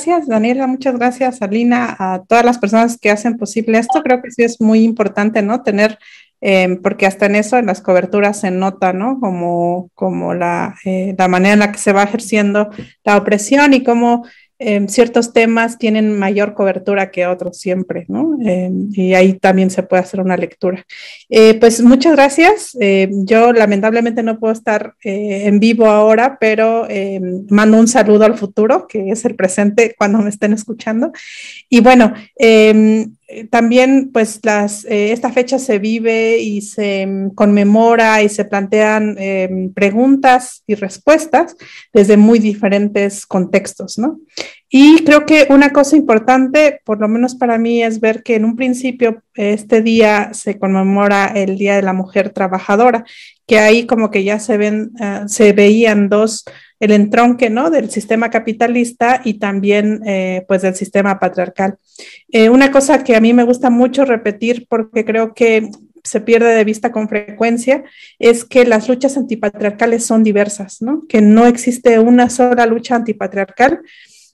gracias, Daniela, muchas gracias, Alina, a todas las personas que hacen posible esto. Creo que sí es muy importante, ¿no? Tener, porque hasta en eso, en las coberturas se nota, ¿no? Como la manera en la que se va ejerciendo la opresión y cómo ciertos temas tienen mayor cobertura que otros siempre, ¿no? Y ahí también se puede hacer una lectura. Pues muchas gracias. Yo lamentablemente no puedo estar en vivo ahora, pero mando un saludo al futuro, que es el presente cuando me estén escuchando. Y bueno, también pues esta fecha se vive y se conmemora y se plantean preguntas y respuestas desde muy diferentes contextos, ¿no? Y creo que una cosa importante, por lo menos para mí, es ver que en un principio este día se conmemora el Día de la Mujer Trabajadora, que ahí como que ya se veían el entronque, ¿no? Del sistema capitalista y también pues del sistema patriarcal. Una cosa que a mí me gusta mucho repetir porque creo que se pierde de vista con frecuencia es que las luchas antipatriarcales son diversas, ¿no? Que no existe una sola lucha antipatriarcal,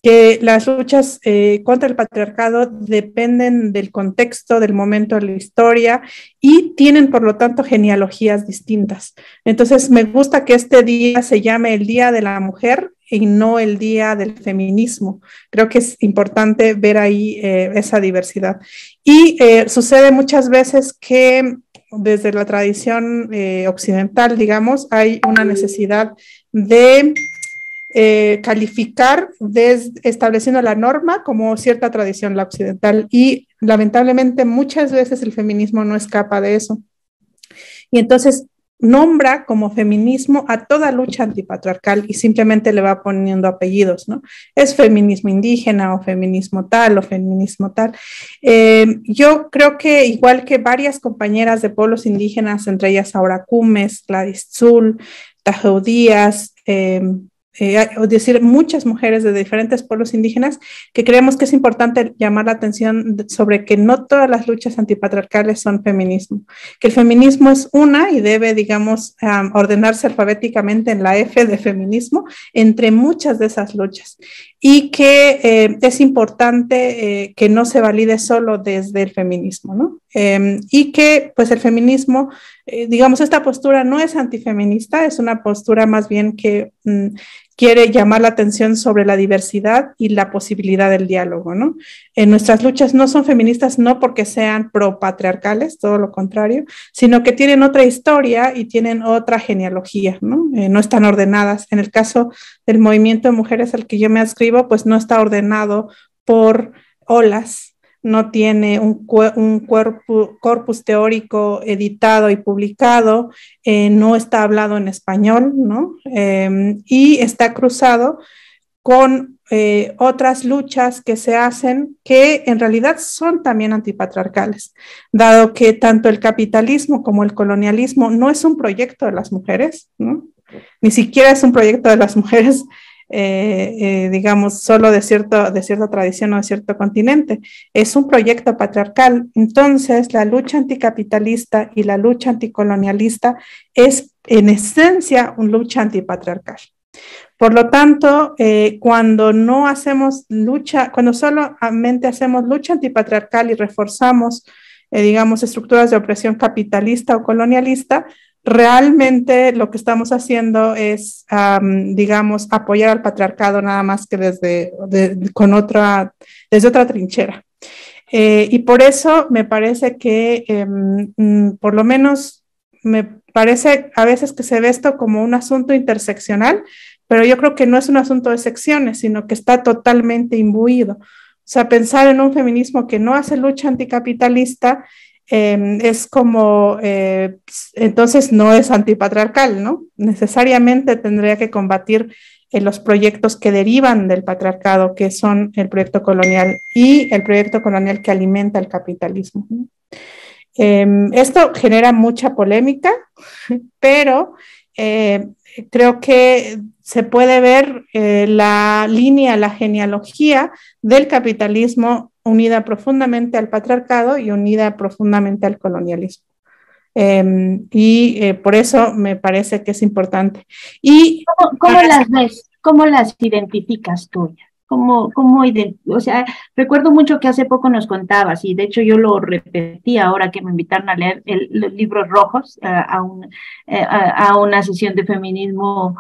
que las luchas contra el patriarcado dependen del contexto, del momento de la historia y tienen, por lo tanto, genealogías distintas. Entonces, me gusta que este día se llame el Día de la Mujer y no el Día del Feminismo. Creo que es importante ver ahí esa diversidad. Y sucede muchas veces que desde la tradición occidental, digamos, hay una necesidad de calificar estableciendo la norma como cierta tradición, la occidental, y lamentablemente muchas veces el feminismo no escapa de eso. Y entonces nombra como feminismo a toda lucha antipatriarcal y simplemente le va poniendo apellidos, ¿no? Es feminismo indígena o feminismo tal o feminismo tal. Yo creo que igual que varias compañeras de pueblos indígenas, entre ellas Aura Cumes, Gladys Zul, Tajeu Díaz, es decir, muchas mujeres de diferentes pueblos indígenas, que creemos que es importante llamar la atención sobre que no todas las luchas antipatriarcales son feminismo, que el feminismo es una y debe, digamos, ordenarse alfabéticamente en la F de feminismo entre muchas de esas luchas, y que es importante que no se valide solo desde el feminismo, ¿no? Y que pues el feminismo, digamos, esta postura no es antifeminista, es una postura más bien que quiere llamar la atención sobre la diversidad y la posibilidad del diálogo, ¿no? Nuestras luchas no son feministas no porque sean pro-patriarcales, todo lo contrario, sino que tienen otra historia y tienen otra genealogía, ¿no? No están ordenadas. En el caso del movimiento de mujeres al que yo me adscribo, pues no está ordenado por olas, no tiene un corpus teórico editado y publicado, no está hablado en español, ¿no? Y está cruzado con otras luchas que se hacen que en realidad son también antipatriarcales, dado que tanto el capitalismo como el colonialismo no es un proyecto de las mujeres, ¿no? Ni siquiera es un proyecto de las mujeres digamos, solo de cierta tradición o de cierto continente. Es un proyecto patriarcal. Entonces, la lucha anticapitalista y la lucha anticolonialista es, en esencia, una lucha antipatriarcal. Por lo tanto, cuando no hacemos lucha, cuando solamente hacemos lucha antipatriarcal y reforzamos, digamos, estructuras de opresión capitalista o colonialista, realmente lo que estamos haciendo es, digamos, apoyar al patriarcado nada más que desde otra trinchera. Y por eso me parece que, por lo menos, me parece a veces que se ve esto como un asunto interseccional, pero yo creo que no es un asunto de secciones, sino que está totalmente imbuido. O sea, pensar en un feminismo que no hace lucha anticapitalista es como, entonces no es antipatriarcal, ¿no? Necesariamente tendría que combatir los proyectos que derivan del patriarcado, que son el proyecto colonial y el proyecto colonial que alimenta el capitalismo, ¿no? Esto genera mucha polémica, pero creo que se puede ver la línea, la genealogía del capitalismo unida profundamente al patriarcado y unida profundamente al colonialismo. Por eso me parece que es importante. ¿Cómo las ves? ¿Cómo las identificas tú? O sea, recuerdo mucho que hace poco nos contabas, y de hecho yo lo repetí ahora que me invitaron a leer los libros rojos a una sesión de feminismo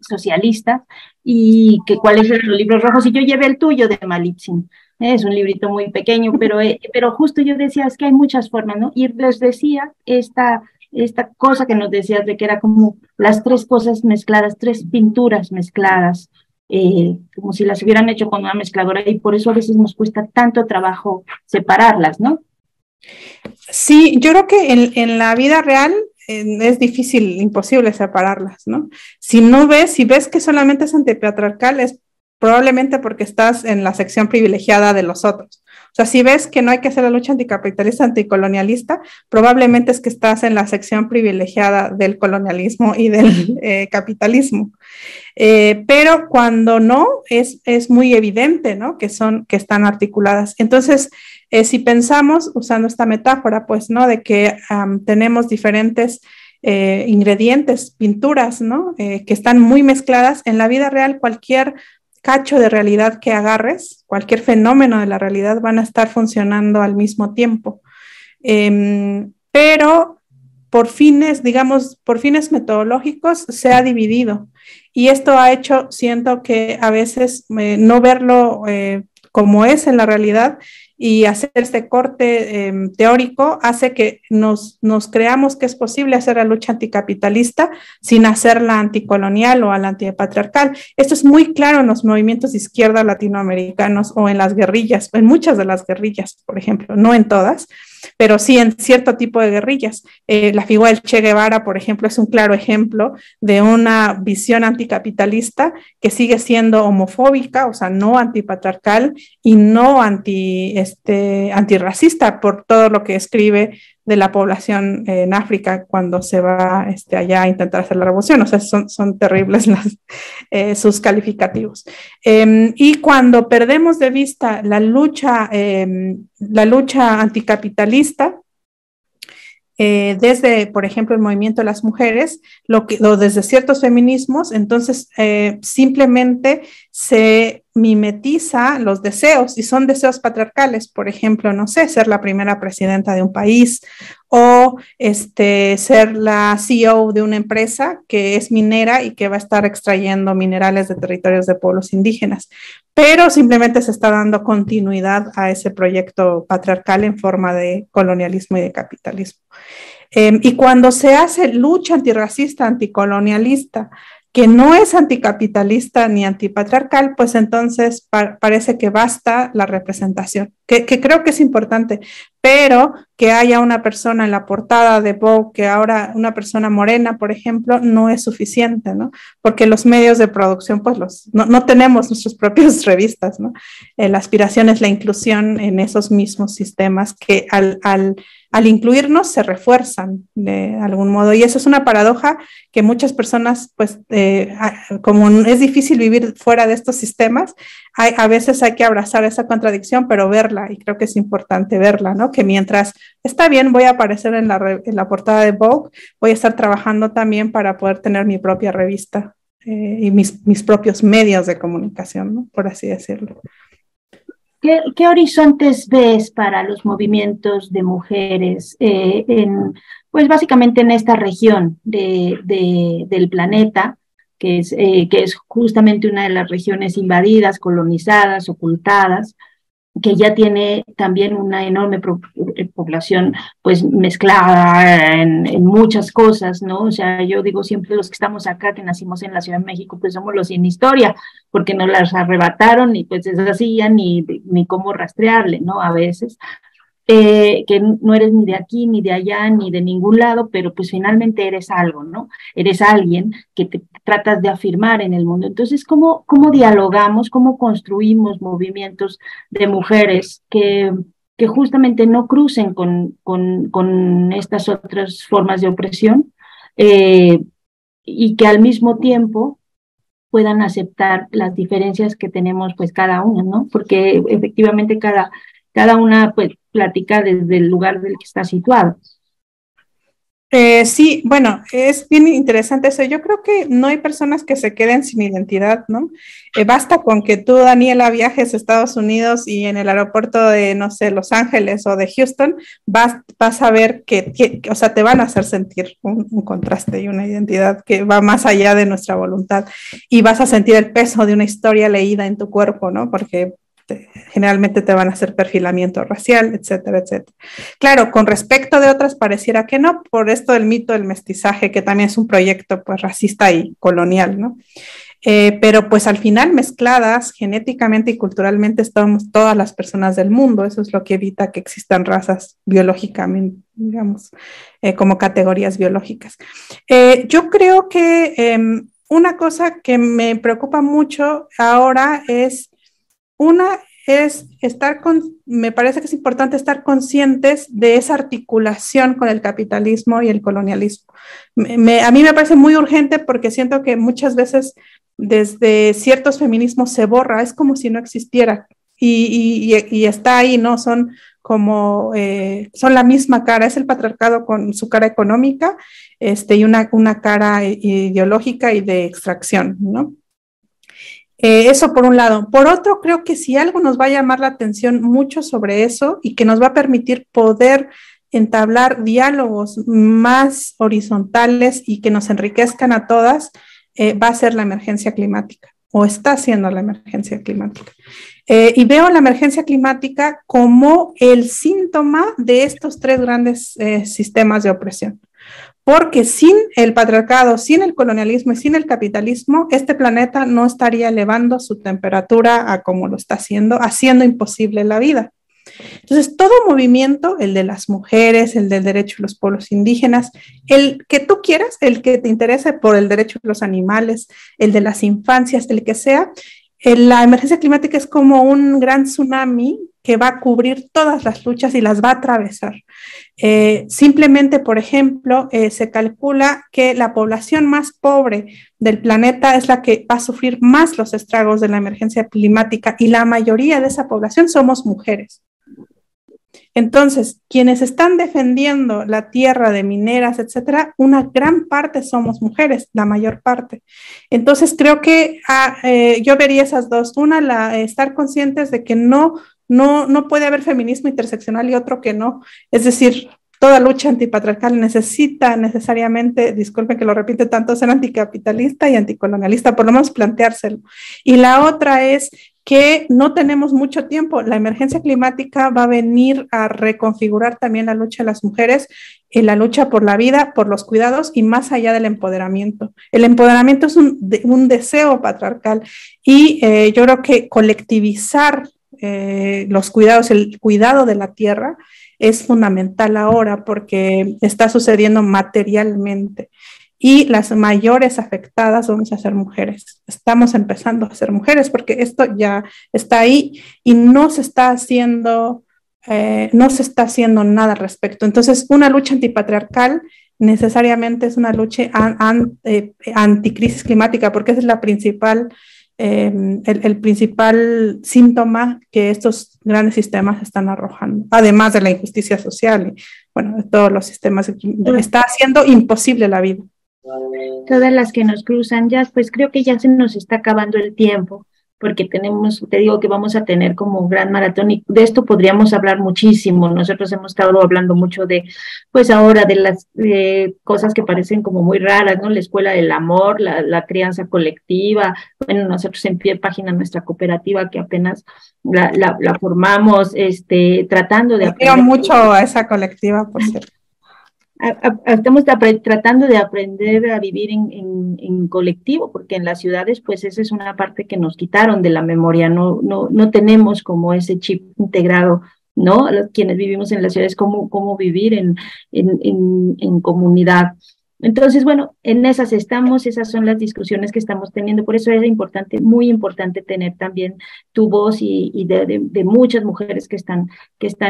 socialista, y que cuáles eran los libros rojos, y yo llevé el tuyo de Malitzin. Es un librito muy pequeño, pero justo yo decía, es que hay muchas formas, ¿no? Y les decía esta cosa que nos decías de que era como las tres cosas mezcladas, tres pinturas mezcladas, como si las hubieran hecho con una mezcladora, y por eso a veces nos cuesta tanto trabajo separarlas, ¿no? Sí, yo creo que en la vida real es difícil, imposible separarlas, ¿no? Si ves que solamente es antipatriarcal, es probablemente porque estás en la sección privilegiada de los otros. O sea, si ves que no hay que hacer la lucha anticapitalista, anticolonialista, probablemente es que estás en la sección privilegiada del colonialismo y del capitalismo. Pero cuando no, es muy evidente, ¿no? Que están articuladas. Entonces, si pensamos, usando esta metáfora, pues, ¿no? De que tenemos diferentes ingredientes, pinturas, ¿no? Que están muy mezcladas, en la vida real cualquier cacho de realidad que agarres, cualquier fenómeno de la realidad van a estar funcionando al mismo tiempo. Pero por fines, digamos, por fines metodológicos se ha dividido. Y esto ha hecho, siento que a veces no verlo como es en la realidad y hacer este corte teórico hace que nos creamos que es posible hacer la lucha anticapitalista sin hacerla anticolonial o a la antipatriarcal. Esto es muy claro en los movimientos de izquierda latinoamericanos o en las guerrillas, en muchas de las guerrillas, por ejemplo, no en todas, pero sí en cierto tipo de guerrillas. La figura del Che Guevara, por ejemplo, es un claro ejemplo de una visión anticapitalista que sigue siendo homofóbica, o sea, no antipatriarcal y no antirracista por todo lo que escribe de la población en África cuando se va allá a intentar hacer la revolución. O sea, son terribles sus calificativos. Y cuando perdemos de vista la lucha anticapitalista, desde, por ejemplo, el movimiento de las mujeres, desde ciertos feminismos, entonces simplemente se mimetiza los deseos y son deseos patriarcales, por ejemplo, no sé, ser la primera presidenta de un país o ser la CEO de una empresa que es minera y que va a estar extrayendo minerales de territorios de pueblos indígenas, pero simplemente se está dando continuidad a ese proyecto patriarcal en forma de colonialismo y de capitalismo. Y cuando se hace lucha antirracista, anticolonialista, que no es anticapitalista ni antipatriarcal, pues entonces parece que basta la representación, que creo que es importante, pero que haya una persona en la portada de Vogue, que ahora una persona morena, por ejemplo, no es suficiente, ¿no? Porque los medios de producción, pues no tenemos nuestras propias revistas, ¿no? La aspiración es la inclusión en esos mismos sistemas que al incluirnos se refuerzan de algún modo. Y eso es una paradoja que muchas personas, pues, como es difícil vivir fuera de estos sistemas, a veces hay que abrazar esa contradicción, pero verla, y creo que es importante verla, ¿no? Que mientras está bien, voy a aparecer en la portada de Vogue, voy a estar trabajando también para poder tener mi propia revista y mis propios medios de comunicación, ¿no? Por así decirlo. ¿Qué horizontes ves para los movimientos de mujeres pues básicamente en esta región del planeta, que es justamente una de las regiones invadidas, colonizadas, ocultadas, que ya tiene también una enorme población pues mezclada en muchas cosas, ¿no? O sea, yo digo siempre los que estamos acá, que nacimos en la Ciudad de México, pues somos los sin historia, porque nos las arrebataron y pues es así, ya ni cómo rastrearle, ¿no? A veces. Que no eres ni de aquí, ni de allá, ni de ningún lado, pero pues finalmente eres algo, ¿no? Eres alguien que te tratas de afirmar en el mundo. Entonces, ¿cómo dialogamos, cómo construimos movimientos de mujeres que justamente no crucen con estas otras formas de opresión y que al mismo tiempo puedan aceptar las diferencias que tenemos pues cada una, ¿no? Porque efectivamente cada una pues platica desde el lugar del que está situado. Sí, bueno, es bien interesante eso. Yo creo que no hay personas que se queden sin identidad, ¿no? Basta con que tú, Daniela, viajes a Estados Unidos y en el aeropuerto de, no sé, Los Ángeles o de Houston, vas a ver o sea, te van a hacer sentir un contraste y una identidad que va más allá de nuestra voluntad y vas a sentir el peso de una historia leída en tu cuerpo, ¿no? Porque generalmente te van a hacer perfilamiento racial, etcétera, etcétera. Claro, con respecto de otras pareciera que no, por esto del mito del mestizaje, que también es un proyecto pues racista y colonial, ¿no? Pero pues al final mezcladas genéticamente y culturalmente estamos todas las personas del mundo, eso es lo que evita que existan razas biológicamente, digamos, como categorías biológicas. Yo creo que una cosa que me preocupa mucho ahora es una es me parece que es importante estar conscientes de esa articulación con el capitalismo y el colonialismo. A mí me parece muy urgente porque siento que muchas veces desde ciertos feminismos se borra, es como si no existiera y está ahí, ¿no? Son la misma cara, es el patriarcado con su cara económica y una cara ideológica y de extracción, ¿no? Eso por un lado. Por otro, creo que si algo nos va a llamar la atención mucho sobre eso y que nos va a permitir poder entablar diálogos más horizontales y que nos enriquezcan a todas, va a ser la emergencia climática o está siendo la emergencia climática. Y veo la emergencia climática como el síntoma de estos tres grandes sistemas de opresión. Porque sin el patriarcado, sin el colonialismo y sin el capitalismo, este planeta no estaría elevando su temperatura a como lo está haciendo imposible la vida. Entonces, todo movimiento, el de las mujeres, el del derecho de los pueblos indígenas, el que tú quieras, el que te interese por el derecho de los animales, el de las infancias, el que sea, la emergencia climática es como un gran tsunami que va a cubrir todas las luchas y las va a atravesar. Simplemente, por ejemplo, se calcula que la población más pobre del planeta es la que va a sufrir más los estragos de la emergencia climática y la mayoría de esa población somos mujeres. Entonces, quienes están defendiendo la tierra de mineras, etcétera, una gran parte somos mujeres, la mayor parte. Entonces, creo que yo vería esas dos. Una, estar conscientes de que no puede haber feminismo interseccional y otro que no. Es decir, toda lucha antipatriarcal necesita necesariamente, disculpen que lo repite tanto, ser anticapitalista y anticolonialista, por lo menos planteárselo. Y la otra es que no tenemos mucho tiempo. La emergencia climática va a venir a reconfigurar también la lucha de las mujeres, la lucha por la vida, por los cuidados y más allá del empoderamiento. El empoderamiento es un deseo patriarcal y yo creo que colectivizar los cuidados, el cuidado de la tierra es fundamental ahora porque está sucediendo materialmente. Y las mayores afectadas vamos a ser mujeres. Estamos empezando a ser mujeres porque esto ya está ahí y no se está haciendo nada al respecto. Entonces, una lucha antipatriarcal necesariamente es una lucha anticrisis climática porque esa es la principal, el principal síntoma que estos grandes sistemas están arrojando, además de la injusticia social y, bueno, de todos los sistemas. Está haciendo imposible la vida. Todas las que nos cruzan ya, pues creo que ya se nos está acabando el tiempo, porque te digo que vamos a tener como un gran maratón y de esto podríamos hablar muchísimo. Nosotros hemos estado hablando mucho pues ahora de las cosas que parecen como muy raras, ¿no? La escuela del amor, la crianza colectiva. Bueno, nosotros en Pie de Página, nuestra cooperativa que apenas la formamos, tratando de aprender. Quiero mucho a esa colectiva, por cierto. Estamos tratando de aprender a vivir en colectivo, porque en las ciudades, pues esa es una parte que nos quitaron de la memoria, no tenemos como ese chip integrado, ¿no? Quienes vivimos en las ciudades, cómo vivir en comunidad. Entonces, bueno, en esas son las discusiones que estamos teniendo, por eso es importante, muy importante tener también tu voz y de muchas mujeres que están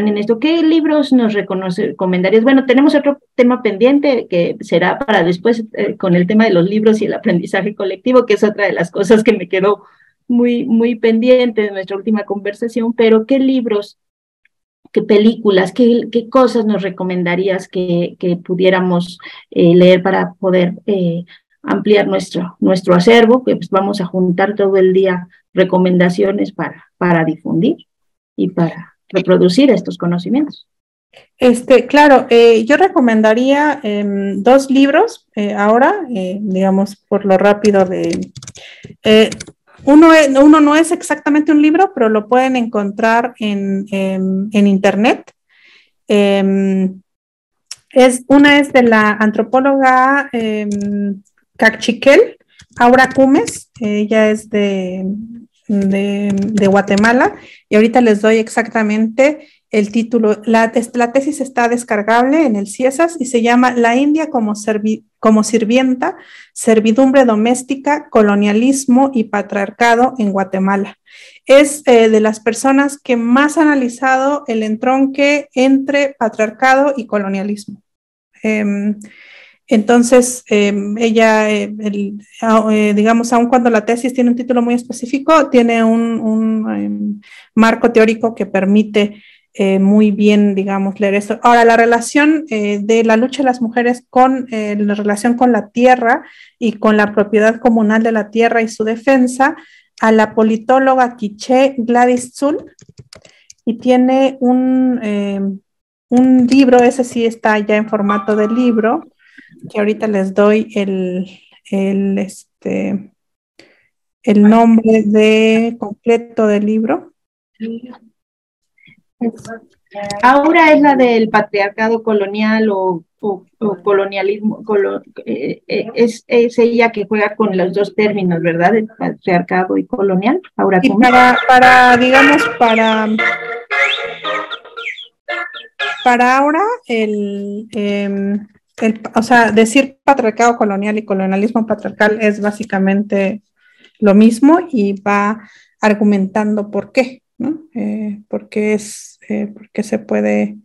en esto. ¿Qué libros nos recomendarías? Bueno, tenemos otro tema pendiente que será para después con el tema de los libros y el aprendizaje colectivo, que es otra de las cosas que me quedó muy, muy pendiente de nuestra última conversación, pero ¿qué libros qué películas, qué cosas nos recomendarías que pudiéramos leer para poder ampliar nuestro acervo, que pues vamos a juntar todo el día recomendaciones para difundir y para reproducir estos conocimientos. Claro, yo recomendaría dos libros ahora, digamos, por lo rápido de... uno no es exactamente un libro, pero lo pueden encontrar en internet. Una es de la antropóloga Cachiquel, Aura Cumes, ella es de Guatemala, y ahorita les doy exactamente el título. La tesis está descargable en el CIESAS y se llama La India como sirvienta, servidumbre doméstica, colonialismo y patriarcado en Guatemala. Es de las personas que más ha analizado el entronque entre patriarcado y colonialismo. Entonces, ella, digamos, aun cuando la tesis tiene un título muy específico, tiene un marco teórico que permite muy bien, digamos, leer esto. Ahora, la relación de la lucha de las mujeres con la relación con la tierra y con la propiedad comunal de la tierra y su defensa, a la politóloga quiché Gladys Zul, y tiene un libro, ese sí está ya en formato de libro, que ahorita les doy el nombre completo del libro. Aura es la del patriarcado colonial o colonialismo, es ella que juega con los dos términos, ¿verdad? El patriarcado y colonial. Aura, y digamos, para Aura, o sea, decir patriarcado colonial y colonialismo patriarcal es básicamente lo mismo, y va argumentando por qué, ¿no? Porque se puede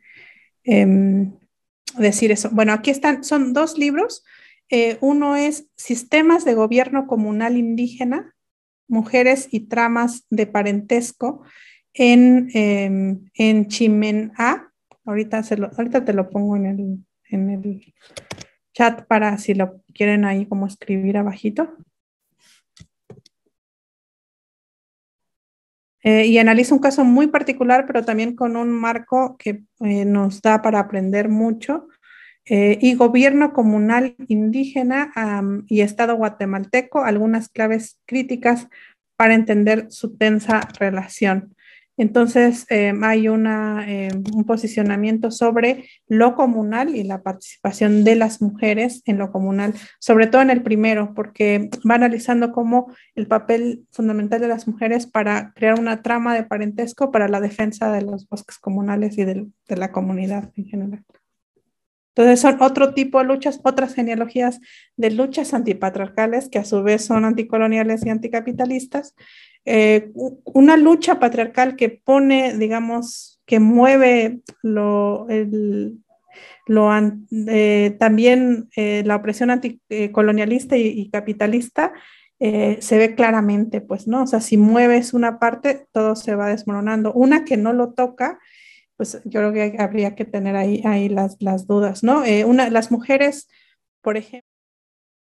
decir eso. Bueno, aquí son dos libros. Uno es Sistemas de Gobierno Comunal Indígena, Mujeres y Tramas de Parentesco en Chimená. Ahorita te lo pongo en el chat para si lo quieren ahí como escribir abajito. Y analiza un caso muy particular, pero también con un marco que nos da para aprender mucho. Y Gobierno Comunal Indígena y Estado Guatemalteco, algunas claves críticas para entender su tensa relación. Entonces, hay un posicionamiento sobre lo comunal y la participación de las mujeres en lo comunal, sobre todo en el primero, porque va analizando cómo el papel fundamental de las mujeres para crear una trama de parentesco para la defensa de los bosques comunales y de la comunidad en general. Entonces son otro tipo de luchas, otras genealogías de luchas antipatriarcales que a su vez son anticoloniales y anticapitalistas. Una lucha patriarcal que pone, digamos, que mueve también la opresión anticolonialista y capitalista, se ve claramente, pues, ¿no? O sea, si mueves una parte, todo se va desmoronando. Una que no lo toca, pues yo creo que habría que tener ahí las dudas, ¿no? Las mujeres, por ejemplo,